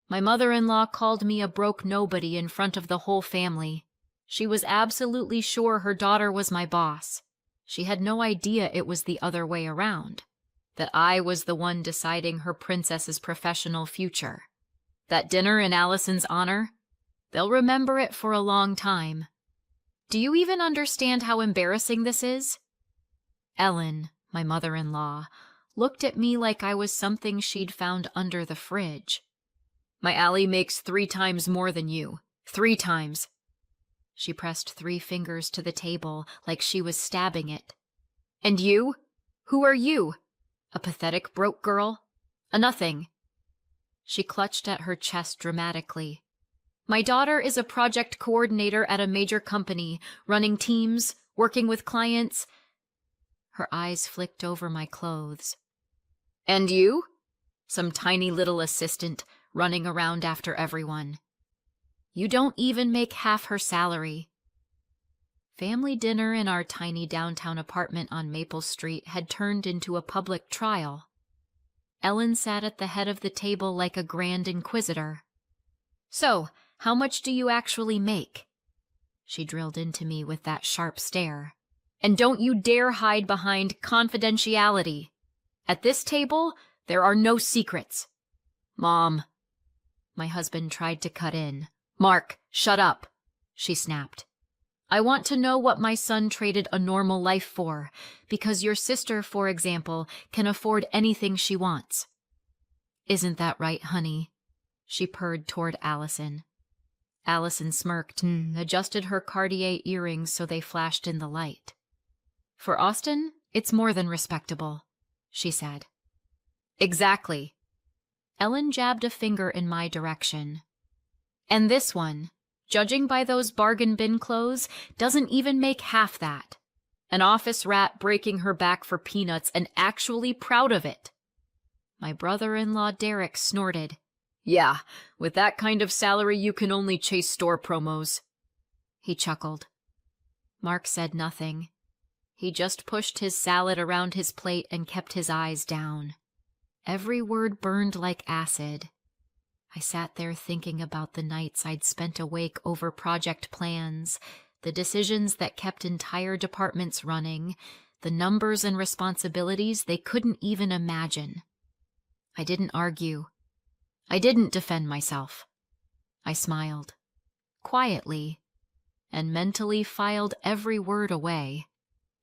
My mother-in-law called me a broke nobody in front of the whole family. She was absolutely sure her daughter was my boss. She had no idea it was the other way around, that I was the one deciding her princess's professional future. That dinner in Allison's honor? They'll remember it for a long time. Do you even understand how embarrassing this is? Ellen, my mother-in-law, looked at me like I was something she'd found under the fridge. My Allie makes 3 times more than you. 3 times. She pressed 3 fingers to the table like she was stabbing it. And you? Who are you? A pathetic broke girl? A nothing. She clutched at her chest dramatically. My daughter is a project coordinator at a major company, running teams, working with clients. Her eyes flicked over my clothes. And you? Some tiny little assistant running around after everyone. You don't even make half her salary. Family dinner in our tiny downtown apartment on Maple Street had turned into a public trial. Ellen sat at the head of the table like a grand inquisitor. So, how much do you actually make? She drilled into me with that sharp stare. And don't you dare hide behind confidentiality. At this table, there are no secrets. Mom. My husband tried to cut in. Mark, shut up, she snapped. I want to know what my son traded a normal life for, because your sister, for example, can afford anything she wants. Isn't that right, honey? She purred toward Allison. Allison smirked and adjusted her Cartier earrings so they flashed in the light. For Austin, it's more than respectable, she said. Exactly. Ellen jabbed a finger in my direction. And this one, judging by those bargain bin clothes, doesn't even make half that. An office rat breaking her back for peanuts and actually proud of it. My brother-in-law Derek snorted. Yeah, with that kind of salary you can only chase store promos. He chuckled. Mark said nothing. He just pushed his salad around his plate and kept his eyes down. Every word burned like acid. I sat there thinking about the nights I'd spent awake over project plans, the decisions that kept entire departments running, the numbers and responsibilities they couldn't even imagine. I didn't argue. I didn't defend myself. I smiled, quietly, and mentally filed every word away.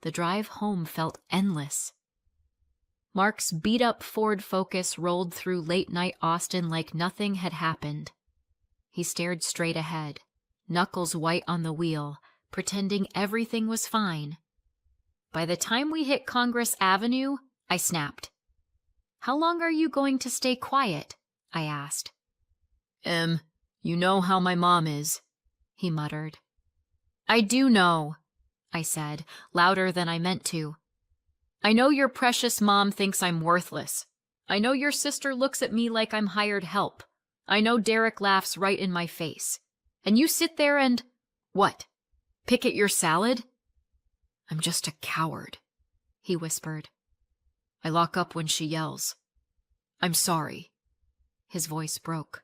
The drive home felt endless. Mark's beat-up Ford Focus rolled through late-night Austin like nothing had happened. He stared straight ahead, knuckles white on the wheel, pretending everything was fine. By the time we hit Congress Avenue, I snapped. How long are you going to stay quiet? I asked. You know how my mom is, he muttered. I do know, I said, louder than I meant to. I know your precious mom thinks I'm worthless. I know your sister looks at me like I'm hired help. I know Derek laughs right in my face. And you sit there and... What? Pick at your salad? I'm just a coward, he whispered. I lock up when she yells. I'm sorry. His voice broke.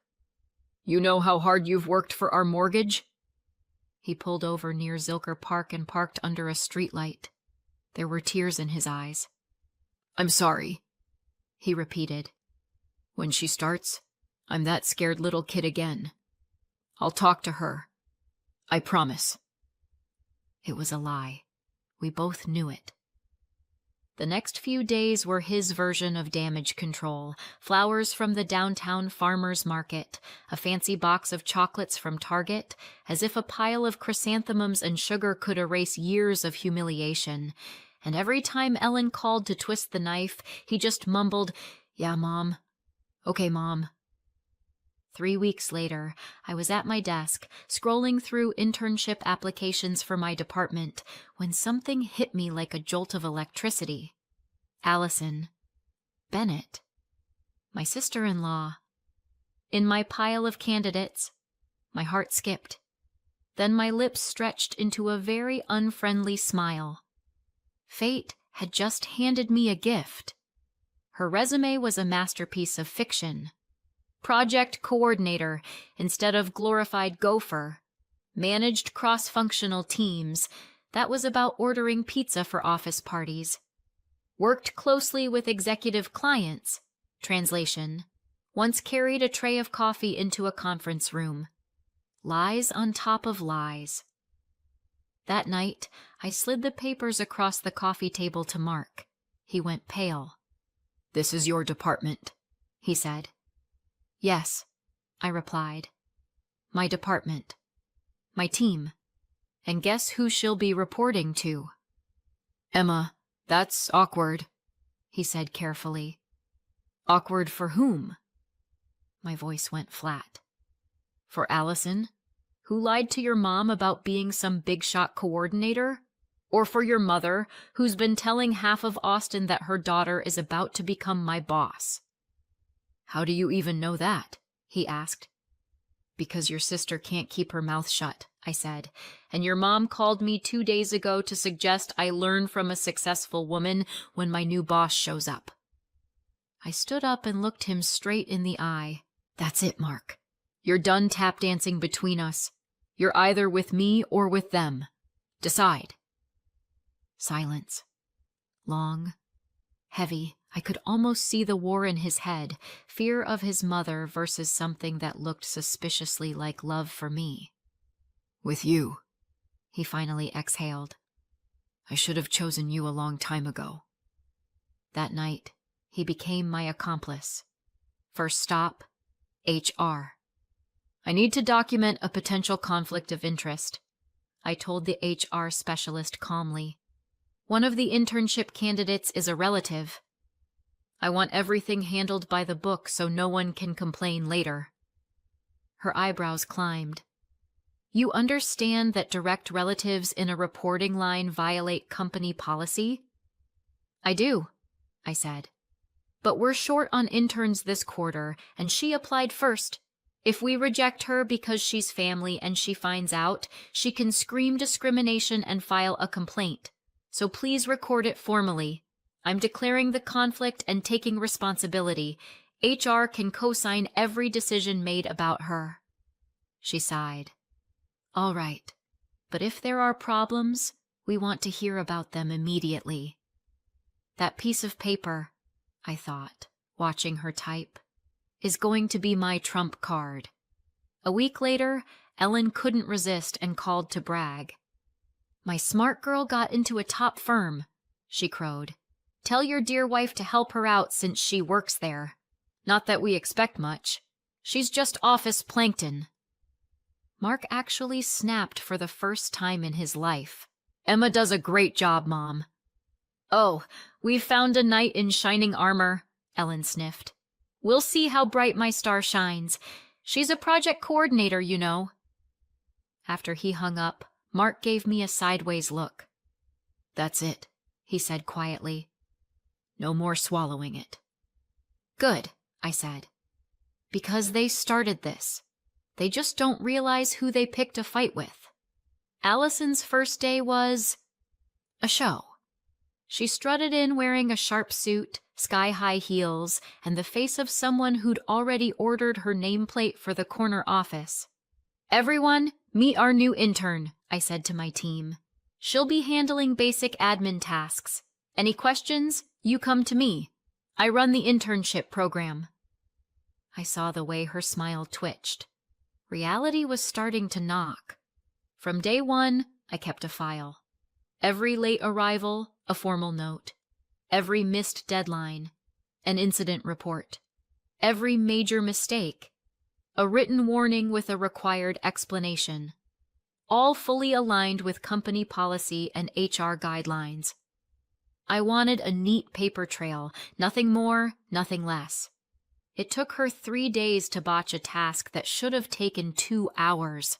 You know how hard you've worked for our mortgage? He pulled over near Zilker Park and parked under a streetlight. There were tears in his eyes. I'm sorry, he repeated. When she starts, I'm that scared little kid again. I'll talk to her. I promise. It was a lie. We both knew it. The next few days were his version of damage control. Flowers from the downtown farmer's market, a fancy box of chocolates from Target, as if a pile of chrysanthemums and sugar could erase years of humiliation. And every time Ellen called to twist the knife, he just mumbled, Yeah, Mom. Okay, Mom. 3 weeks later, I was at my desk, scrolling through internship applications for my department, when something hit me like a jolt of electricity. Allison. Bennett. My sister-in-law. In my pile of candidates, my heart skipped. Then my lips stretched into a very unfriendly smile. Fate had just handed me a gift. Her resume was a masterpiece of fiction. Project coordinator instead of glorified gopher. Managed cross-functional teams. That was about ordering pizza for office parties. Worked closely with executive clients. Translation. Once carried a tray of coffee into a conference room. Lies on top of lies. That night, I slid the papers across the coffee table to Mark. He went pale. "This is your department," he said. "Yes," I replied. "My department. My team. And guess who she'll be reporting to?" "Emma, that's awkward," he said carefully. "Awkward for whom?" My voice went flat. "For Allison, who lied to your mom about being some big-shot coordinator? Or for your mother, who's been telling half of Austin that her daughter is about to become my boss?" "How do you even know that?" he asked. "Because your sister can't keep her mouth shut," I said, "and your mom called me 2 days ago to suggest I learn from a successful woman when my new boss shows up." I stood up and looked him straight in the eye. "That's it, Mark. You're done tap dancing between us. You're either with me or with them. Decide." Silence. Long, heavy. I could almost see the war in his head, fear of his mother versus something that looked suspiciously like love for me. "With you," he finally exhaled. "I should have chosen you a long time ago." That night, he became my accomplice. First stop, HR. "I need to document a potential conflict of interest," I told the HR specialist calmly. "One of the internship candidates is a relative. I want everything handled by the book so no one can complain later." Her eyebrows climbed. "You understand that direct relatives in a reporting line violate company policy?" "I do," I said. "But we're short on interns this quarter, and she applied first. If we reject her because she's family and she finds out, she can scream discrimination and file a complaint. So please record it formally. I'm declaring the conflict and taking responsibility. HR can co-sign every decision made about her." She sighed. "All right, but if there are problems, we want to hear about them immediately." That piece of paper, I thought, watching her type, is going to be my trump card. A week later, Ellen couldn't resist and called to brag. "My smart girl got into a top firm," she crowed. "Tell your dear wife to help her out since she works there. Not that we expect much. She's just office plankton." Mark actually snapped for the first time in his life. "Emma does a great job, Mom." "Oh, we've found a knight in shining armor," Ellen sniffed. "We'll see how bright my star shines. She's a project coordinator, you know." After he hung up, Mark gave me a sideways look. "That's it," he said quietly. "No more swallowing it." "Good," I said. "Because they started this. They just don't realize who they picked a fight with." Allison's first day was a show. She strutted in wearing a sharp suit, sky-high heels, and the face of someone who'd already ordered her nameplate for the corner office. "Everyone, meet our new intern," I said to my team. "She'll be handling basic admin tasks. Any questions? You come to me. I run the internship program." I saw the way her smile twitched. Reality was starting to knock. From day one, I kept a file. Every late arrival, a formal note. Every missed deadline, an incident report. Every major mistake, a written warning with a required explanation. All fully aligned with company policy and HR guidelines. I wanted a neat paper trail, nothing more, nothing less. It took her 3 days to botch a task that should have taken 2 hours.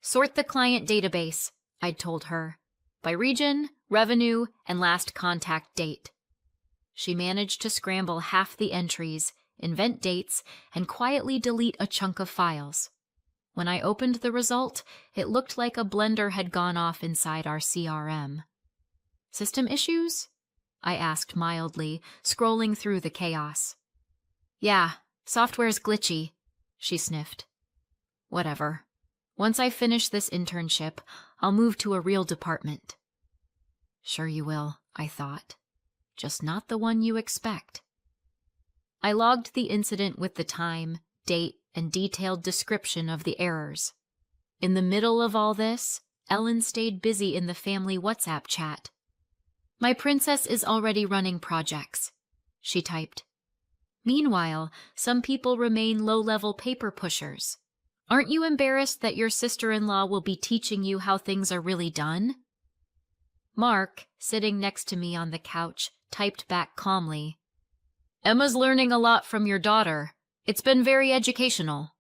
"Sort the client database," I'd told her, "by region, revenue, and last contact date." She managed to scramble half the entries, invent dates, and quietly delete a chunk of files. When I opened the result, it looked like a blender had gone off inside our CRM. "System issues?" I asked mildly, scrolling through the chaos. "Yeah," Software's glitchy, she sniffed. Whatever. Once I finish this internship, I'll move to a real department. Sure you will, I thought. Just not the one you expect. I logged the incident with the time, date, and detailed description of the errors. In the middle of all this, Ellen stayed busy in the family WhatsApp chat. My princess is already running projects, she typed. Meanwhile, some people remain low-level paper pushers. Aren't you embarrassed that your sister-in-law will be teaching you how things are really done? Mark, sitting next to me on the couch, typed back calmly. Emma's learning a lot from your daughter. It's been very educational.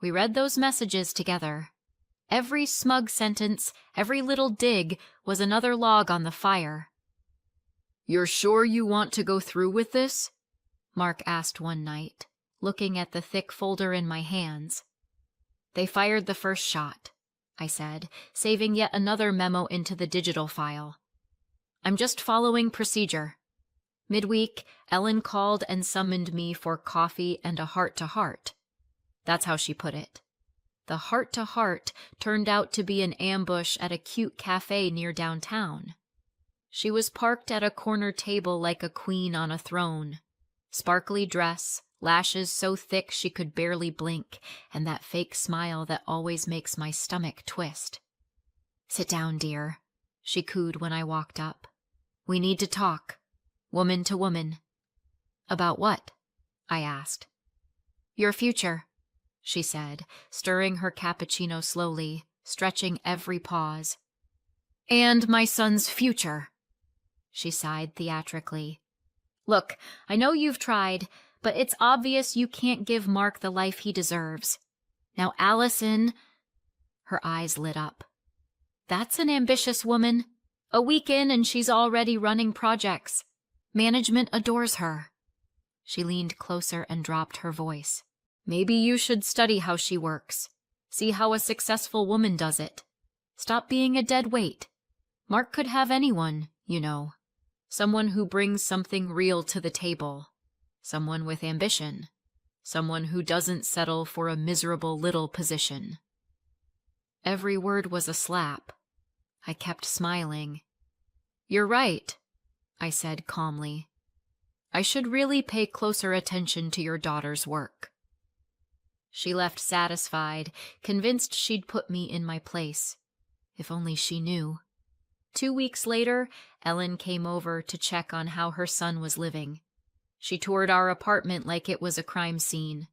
We read those messages together. Every smug sentence, every little dig was another log on the fire. You're sure you want to go through with this? Mark asked one night, looking at the thick folder in my hands. They fired the first shot, I said, saving yet another memo into the digital file. I'm just following procedure. Midweek, Ellen called and summoned me for coffee and a heart-to-heart. That's how she put it. The heart-to-heart turned out to be an ambush at a cute cafe near downtown. She was parked at a corner table like a queen on a throne. Sparkly dress, lashes so thick she could barely blink, and that fake smile that always makes my stomach twist. Sit down, dear, she cooed when I walked up. We need to talk, woman to woman. About what? I asked. Your future, she said, stirring her cappuccino slowly, stretching every pause. And my son's future, she sighed theatrically. Look, I know you've tried, but it's obvious you can't give Mark the life he deserves. Now Allison... Her eyes lit up. That's an ambitious woman. A week in and she's already running projects. Management adores her. She leaned closer and dropped her voice. Maybe you should study how she works. See how a successful woman does it. Stop being a dead weight. Mark could have anyone, you know. Someone who brings something real to the table. Someone with ambition. Someone who doesn't settle for a miserable little position. Every word was a slap. I kept smiling. You're right, I said calmly. I should really pay closer attention to your daughter's work. She left satisfied, convinced she'd put me in my place. If only she knew. 2 weeks later, Ellen came over to check on how her son was living. She toured our apartment like it was a crime scene,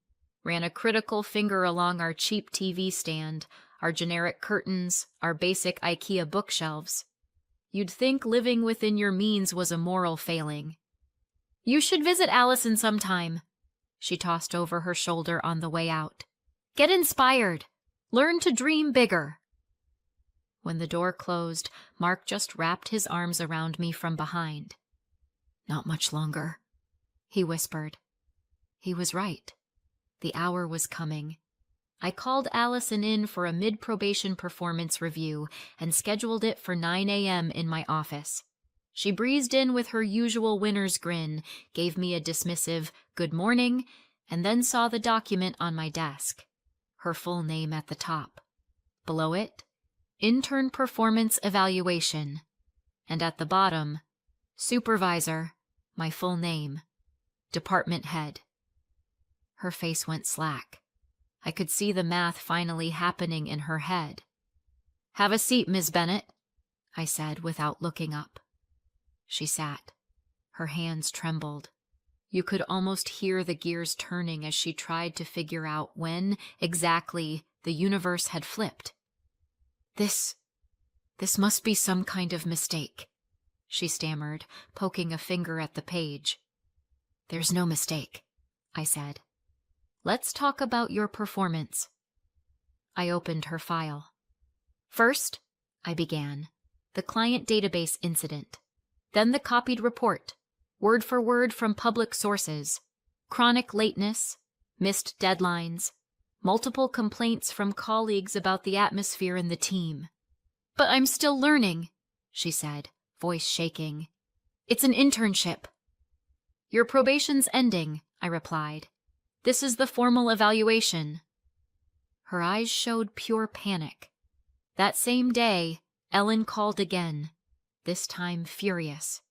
ran a critical finger along our cheap TV stand, our generic curtains, our basic IKEA bookshelves. You'd think living within your means was a moral failing. You should visit Allison sometime, she tossed over her shoulder on the way out. Get inspired. Learn to dream bigger. When the door closed, Mark just wrapped his arms around me from behind. Not much longer, he whispered. He was right. The hour was coming. I called Allison in for a mid-probation performance review and scheduled it for 9 a.m. in my office. She breezed in with her usual winner's grin, gave me a dismissive "good morning," and then saw the document on my desk. Her full name at the top. Below it, Intern Performance Evaluation. And at the bottom, Supervisor, my full name. Department Head. Her face went slack. I could see the math finally happening in her head. Have a seat, Ms. Bennett, I said without looking up. She sat. Her hands trembled. You could almost hear the gears turning as she tried to figure out when, exactly, the universe had flipped. This must be some kind of mistake, she stammered, poking a finger at the page. There's no mistake, I said. Let's talk about your performance. I opened her file. First, I began, the client database incident. Then the copied report, word for word from public sources, chronic lateness, missed deadlines, multiple complaints from colleagues about the atmosphere in the team. But I'm still learning, she said, voice shaking. It's an internship. Your probation's ending, I replied. This is the formal evaluation." Her eyes showed pure panic. That same day, Ellen called again, this time furious.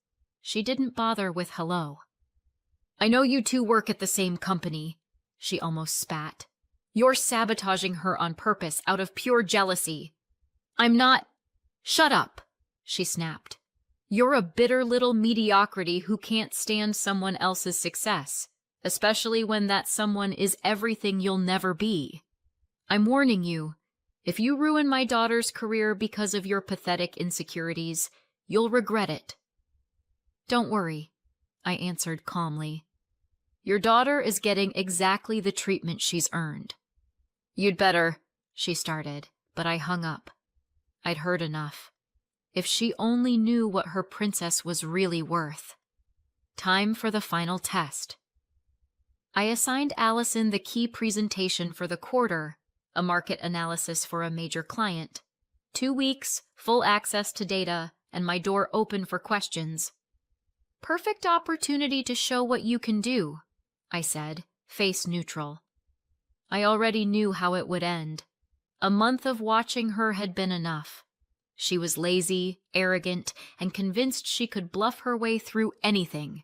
She didn't bother with hello. "I know you two work at the same company," she almost spat. "You're sabotaging her on purpose out of pure jealousy." "I'm not—" "Shut up," she snapped. "You're a bitter little mediocrity who can't stand someone else's success, especially when that someone is everything you'll never be. I'm warning you, if you ruin my daughter's career because of your pathetic insecurities, you'll regret it." "Don't worry," I answered calmly. "Your daughter is getting exactly the treatment she's earned." "You'd better," she started, but I hung up. I'd heard enough. If she only knew what her princess was really worth. Time for the final test. I assigned Allison the key presentation for the quarter, a market analysis for a major client. 2 weeks, full access to data, and my door open for questions. "Perfect opportunity to show what you can do," I said, face neutral. I already knew how it would end. A month of watching her had been enough. She was lazy, arrogant, and convinced she could bluff her way through anything.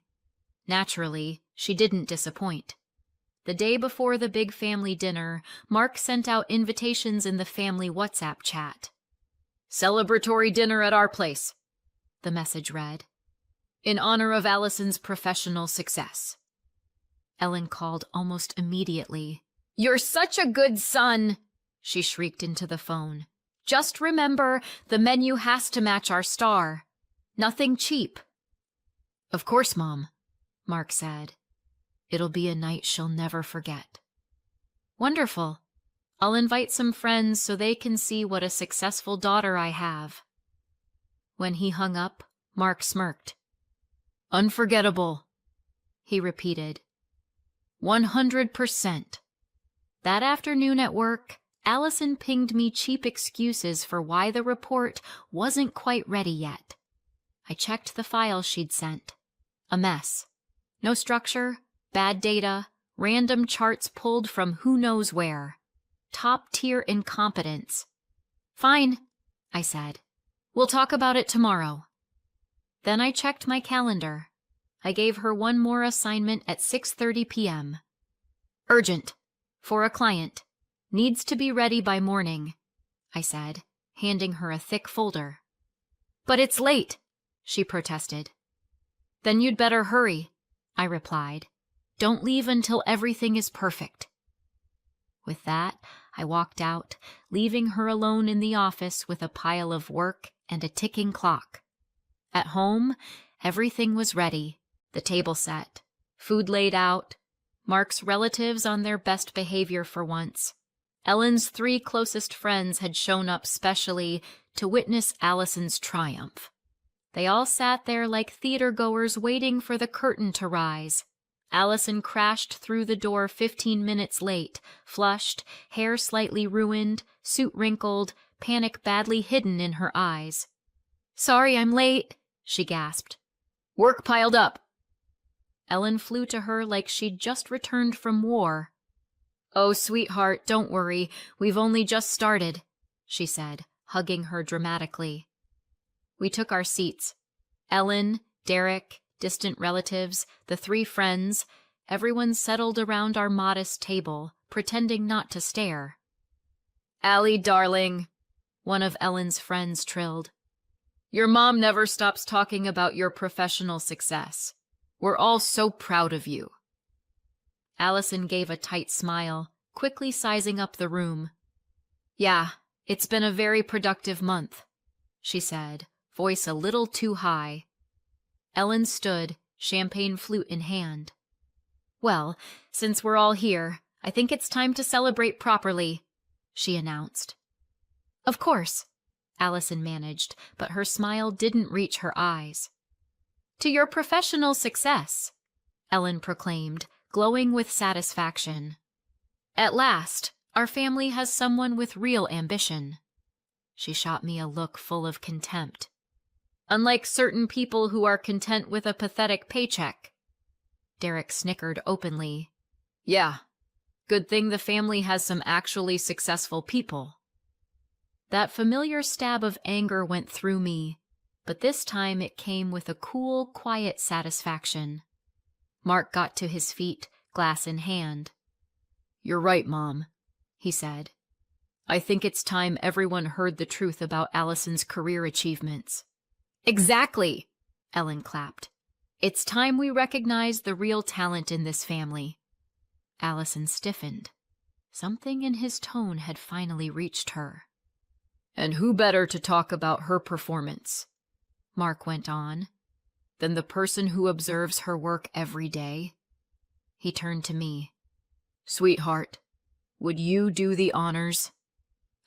Naturally, she didn't disappoint. The day before the big family dinner, Mark sent out invitations in the family WhatsApp chat. "Celebratory dinner at our place," the message read, "in honor of Allison's professional success." Ellen called almost immediately. "You're such a good son," she shrieked into the phone. "Just remember, the menu has to match our star. Nothing cheap." "Of course, Mom," Mark said. "It'll be a night she'll never forget." "Wonderful. I'll invite some friends so they can see what a successful daughter I have." When he hung up, Mark smirked. "Unforgettable," he repeated. 100%. That afternoon at work, Allison pinged me cheap excuses for why the report wasn't quite ready yet. I checked the file she'd sent. A mess. No structure, bad data, random charts pulled from who knows where. Top-tier incompetence. "Fine," I said. "We'll talk about it tomorrow." Then I checked my calendar. I gave her one more assignment at 6:30 p.m. "Urgent. For a client. Needs to be ready by morning," I said, handing her a thick folder. "But it's late," she protested. "Then you'd better hurry," I replied. "Don't leave until everything is perfect." With that, I walked out, leaving her alone in the office with a pile of work and a ticking clock. At home, everything was ready, the table set, food laid out, Mark's relatives on their best behavior for once. Ellen's 3 closest friends had shown up specially to witness Allison's triumph. They all sat there like theater-goers waiting for the curtain to rise. Allison crashed through the door 15 minutes late, flushed, hair slightly ruined, suit wrinkled, panic badly hidden in her eyes. "Sorry I'm late," she gasped. "Work piled up." Ellen flew to her like she'd just returned from war. "Oh, sweetheart, don't worry. We've only just started," she said, hugging her dramatically. We took our seats. Ellen, Derek, distant relatives, the 3 friends, everyone settled around our modest table, pretending not to stare. "Allie, darling," one of Ellen's friends trilled. "Your mom never stops talking about your professional success. We're all so proud of you." Allison gave a tight smile, quickly sizing up the room. "Yeah, it's been a very productive month," she said, voice a little too high. Ellen stood, champagne flute in hand. "Well, since we're all here, I think it's time to celebrate properly," she announced. "Of course," Allison managed, but her smile didn't reach her eyes. "To your professional success," Ellen proclaimed, glowing with satisfaction. "At last, our family has someone with real ambition." She shot me a look full of contempt. "Unlike certain people who are content with a pathetic paycheck." Derek snickered openly. "Yeah, Good thing the family has some actually successful people. That familiar stab of anger went through me, but this time it came with a cool, quiet satisfaction. Mark got to his feet, glass in hand. "You're right, Mom," he said. "I think it's time everyone heard the truth about Allison's career achievements." "Exactly!" Ellen clapped. "It's time we recognize the real talent in this family." Allison stiffened. Something in his tone had finally reached her. "And who better to talk about her performance," Mark went on, "than the person who observes her work every day?" He turned to me. "Sweetheart, would you do the honors?"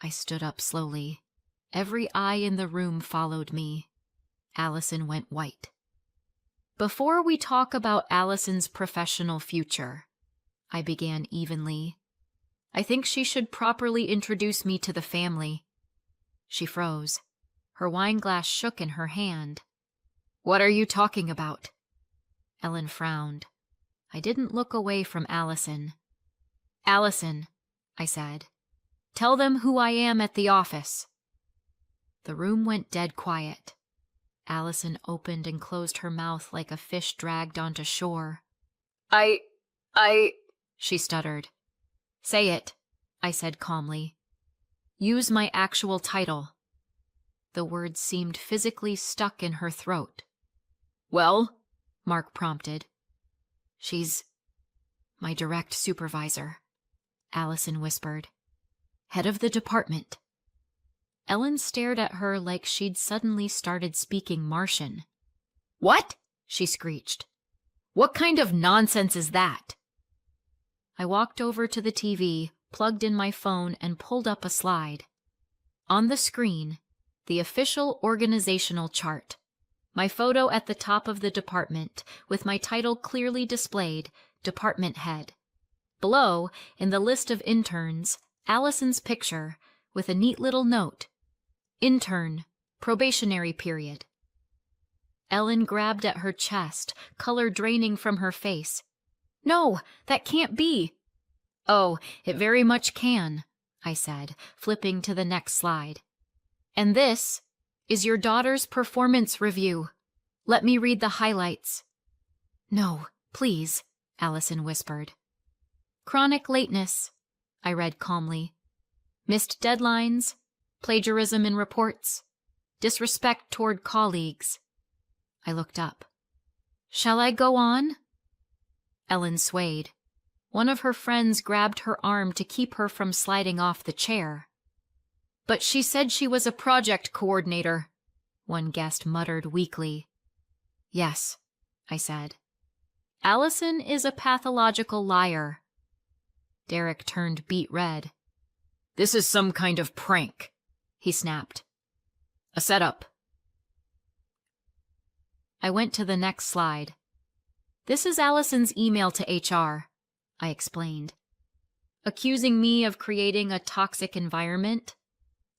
I stood up slowly. Every eye in the room followed me. Allison went white. "Before we talk about Allison's professional future," I began evenly, "I think she should properly introduce me to the family." She froze. Her wineglass shook in her hand. "What are you talking about?" Ellen frowned. I didn't look away from Allison. "Allison," I said, "tell them who I am at the office." The room went dead quiet. Allison opened and closed her mouth like a fish dragged onto shore. I, she stuttered. "Say it," I said calmly. "Use my actual title." The words seemed physically stuck in her throat. "Well?" Mark prompted. "She's my direct supervisor," Allison whispered. "Head of the department." Ellen stared at her like she'd suddenly started speaking Martian. "What?" she screeched. "What kind of nonsense is that?" I walked over to the TV, plugged in my phone, and pulled up a slide. On the screen, the official organizational chart. My photo at the top of the department, with my title clearly displayed, Department Head. Below, in the list of interns, Allison's picture, with a neat little note. Intern, probationary period. Ellen grabbed at her chest, color draining from her face. "No, that can't be." "Oh, it very much can," I said, flipping to the next slide. "And this is your daughter's performance review. Let me read the highlights." "No, please," Allison whispered. "Chronic lateness," I read calmly. "Missed deadlines, plagiarism in reports, disrespect toward colleagues." I looked up. "Shall I go on?" Ellen swayed. One of her friends grabbed her arm to keep her from sliding off the chair. "But she said she was a project coordinator," one guest muttered weakly. "Yes," I said. "Allison is a pathological liar." Derek turned beet red. "This is some kind of prank," he snapped. "A setup." I went to the next slide. "This is Allison's email to HR," I explained. "Accusing me of creating a toxic environment.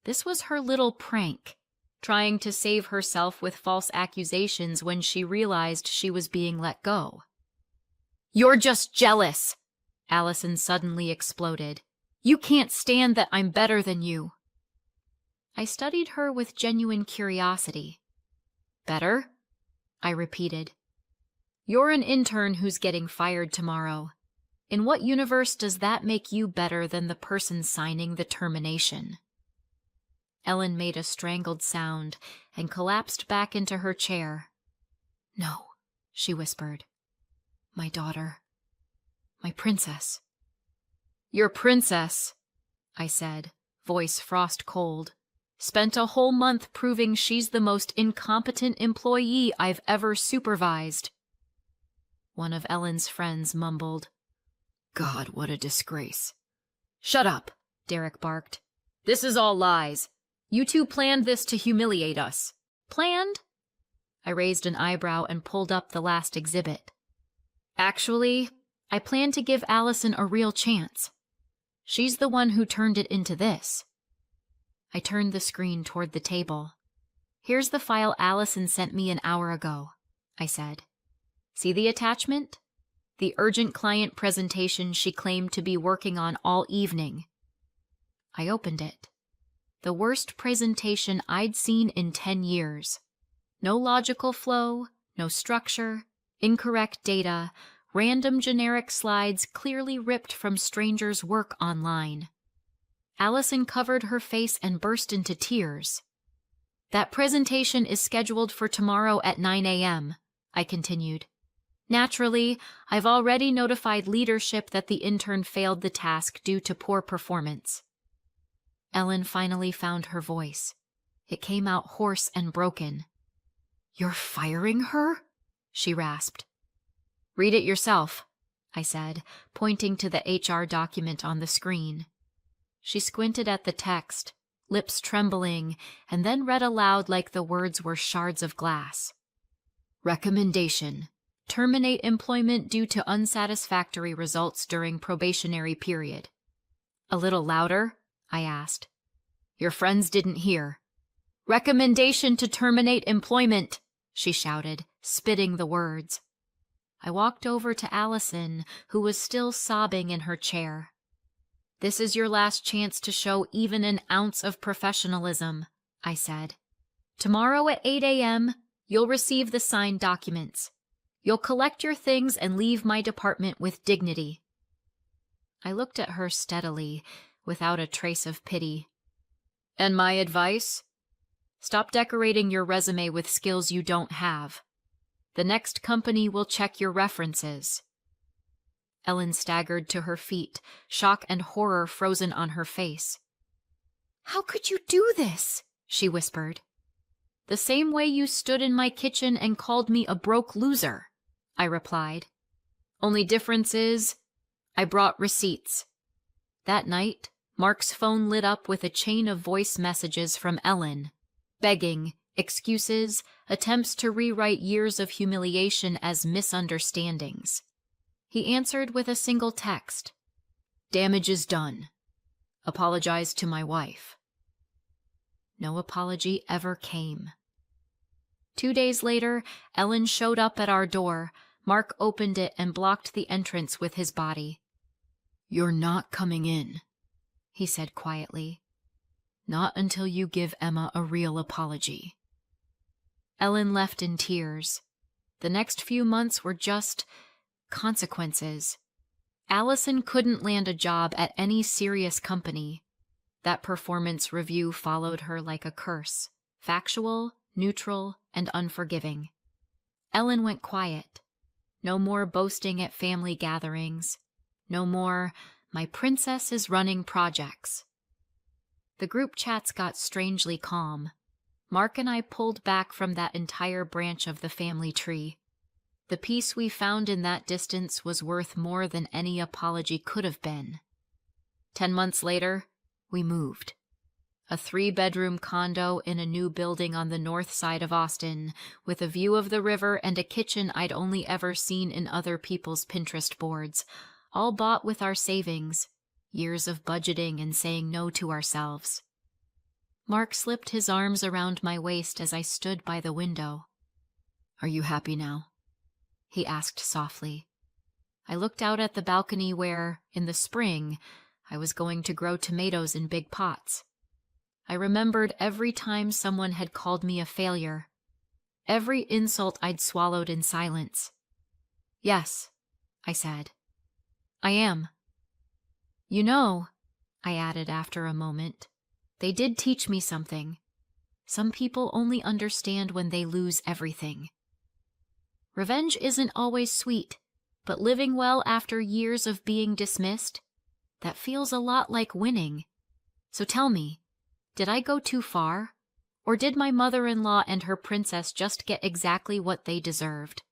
This was her little prank, trying to save herself with false accusations when she realized she was being let go." "You're just jealous," Allison suddenly exploded. "You can't stand that I'm better than you." I studied her with genuine curiosity. "Better?" I repeated. "You're an intern who's getting fired tomorrow. In what universe does that make you better than the person signing the termination?" Ellen made a strangled sound and collapsed back into her chair. "No," she whispered. "My daughter. My princess." "Your princess," I said, voice frost cold, "spent a whole month proving she's the most incompetent employee I've ever supervised." One of Ellen's friends mumbled, "God, what a disgrace." "Shut up," Derek barked. "This is all lies. You two planned this to humiliate us." "Planned?" I raised an eyebrow and pulled up the last exhibit. "Actually, I planned to give Allison a real chance. She's the one who turned it into this." I turned the screen toward the table. "Here's the file Allison sent me an hour ago," I said. "See the attachment? The urgent client presentation she claimed to be working on all evening. I opened it. The worst presentation I'd seen in 10 years. No logical flow, no structure, incorrect data, random generic slides clearly ripped from strangers' work online. Allison covered her face and burst into tears. That presentation is scheduled for tomorrow at 9 a.m., I continued. Naturally, I've already notified leadership that the intern failed the task due to poor performance. Ellen finally found her voice. It came out hoarse and broken. "You're firing her?" she rasped. "Read it yourself," I said, pointing to the HR document on the screen. She squinted at the text, lips trembling, and then read aloud like the words were shards of glass. "Recommendation. Terminate employment due to unsatisfactory results during probationary period." "A little louder?" I asked. "Your friends didn't hear." "Recommendation to terminate employment," she shouted, spitting the words. I walked over to Allison, who was still sobbing in her chair. "This is your last chance to show even an ounce of professionalism," I said. "Tomorrow at 8 a.m., you'll receive the signed documents. You'll collect your things and leave my department with dignity." I looked at her steadily, without a trace of pity. "And my advice? Stop decorating your resume with skills you don't have. The next company will check your references." Ellen staggered to her feet, shock and horror frozen on her face. "How could you do this?" she whispered. "The same way you stood in my kitchen and called me a broke loser," I replied. "Only difference is, I brought receipts." That night, Mark's phone lit up with a chain of voice messages from Ellen, begging, excuses, attempts to rewrite years of humiliation as misunderstandings. He answered with a single text. "Damage is done. Apologize to my wife." No apology ever came. 2 days later, Ellen showed up at our door. Mark opened it and blocked the entrance with his body. "You're not coming in," he said quietly. "Not until you give Emma a real apology." Ellen left in tears. The next few months were just consequences. Allison couldn't land a job at any serious company. That performance review followed her like a curse, factual, neutral, and unforgiving. Ellen went quiet. No more boasting at family gatherings. No more, "My princess is running projects." The group chats got strangely calm. Mark and I pulled back from that entire branch of the family tree. The peace we found in that distance was worth more than any apology could have been. 10 months later, we moved. A 3-bedroom condo in a new building on the north side of Austin, with a view of the river and a kitchen I'd only ever seen in other people's Pinterest boards, all bought with our savings, years of budgeting and saying no to ourselves. Mark slipped his arms around my waist as I stood by the window. "Are you happy now?" he asked softly. I looked out at the balcony where, in the spring, I was going to grow tomatoes in big pots. I remembered every time someone had called me a failure, every insult I'd swallowed in silence. "Yes," I said. "I am." "You know," I added after a moment, "they did teach me something. Some people only understand when they lose everything. Revenge isn't always sweet, but living well after years of being dismissed, that feels a lot like winning. So tell me, did I go too far? Or did my mother-in-law and her princess just get exactly what they deserved?"